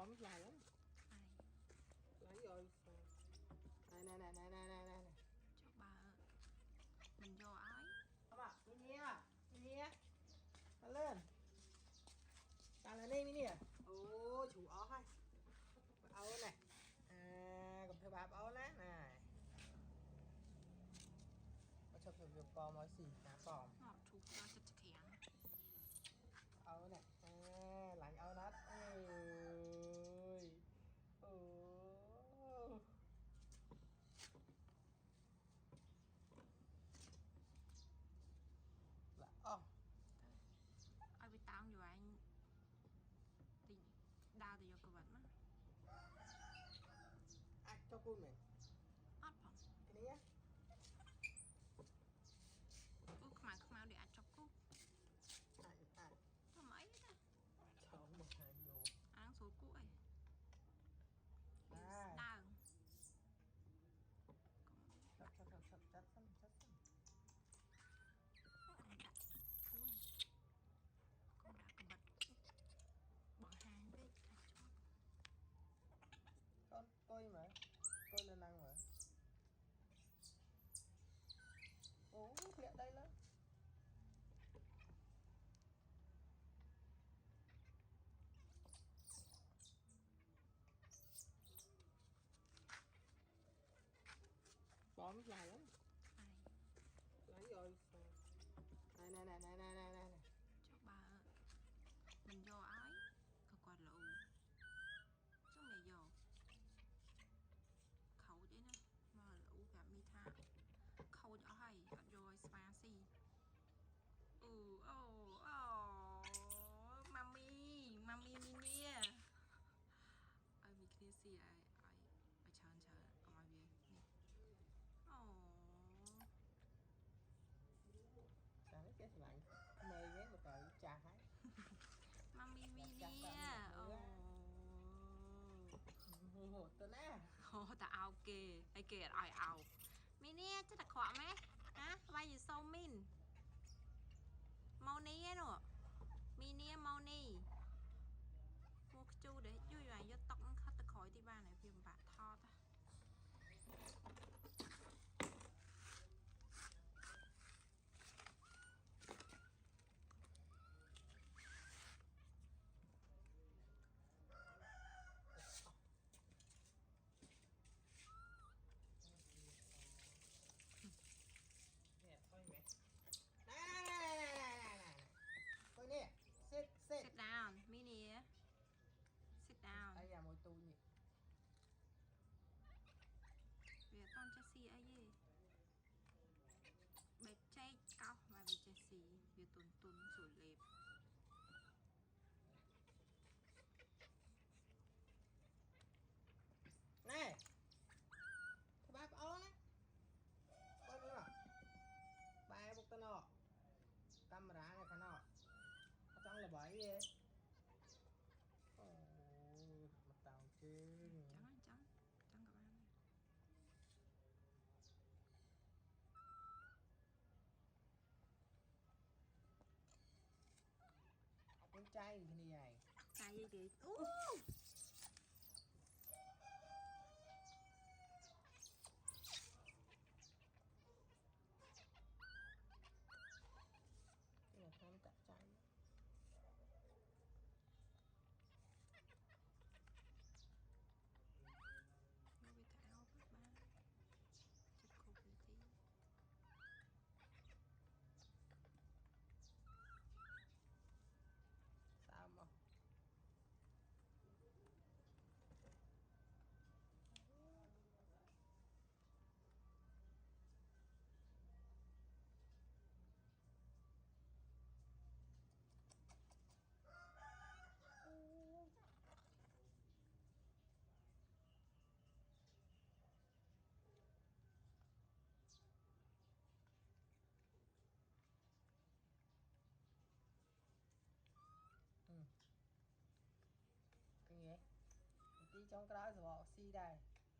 bấm dài lắm. Lấy rồi. Này. Cho bà mình vô ái. Mini lên. Tao là đây Mini à? Ôi chủ ó hay. Áo này. Cầm theo bà áo lá này. Có chụp việc co nói gì cá còm. Ngọt chụp cho chật khén. Áo này. Lạnh áo nát. Ôi. Ai bị tao rồi anh thì đau thì vô cơ vận mà. Cho cun này. Ớt phòng. Cái này nhá. Không mau để ăn cho cút. Thôi mấy đó. Cháu một hai vô. Ăn số cũ ấy. Đau. Chắc xong. Ui. Con đã cơ bật. Bỏ hàng với cả chót. Con tôi mà. Tôi lên ăn mà. Ủa lẹ đây lắm. Bấm dài lắm. Lấy rồi. Này. Cho bà mình vô ái. Cơ quan lụ. Trong này vô. Khẩu chứ nè. Mà lụ gặp mi tha. Khẩu cho hay. Ở rồi spicy. Mami Mini. Ai mi kia xì ai chán còn ai về nè. Sáng cái lạnh. Mời ghé một tờ trà hái. Mami Mini. Hột tên á. Ta ao kê. Ai kê ai ao. Mini chắc là khỏe mấy. Hả? Why you so mean? Moni á nữa. Mini Moni. Mua cái chu để vui vàng vô tóc nó khát khỏi tí ba này vì bà tho ta. Nè thôi mẹ. Này. Thôi nè. Sit down, Mini. Sit down. Ai à môi tu nhỉ. Vì con Jessie ấy gì. Bệt chay cao mà vì Jessie vì tuần rồi lẹp. Này. Thôi bác áo này. Coi nữa. Bài bục tên nọ. Camera này khá nọ. Ở trong là bởi gì. Mặt tàu chứ. Trắng các bạn. Con chay cái này. Chay gì kìa. Cái này không cắt chay. Nó bị thảo các bạn. Chất khô bình tí. Sao mà. Cái gì vậy? Tí trong cái đó rồi bỏ xi đây.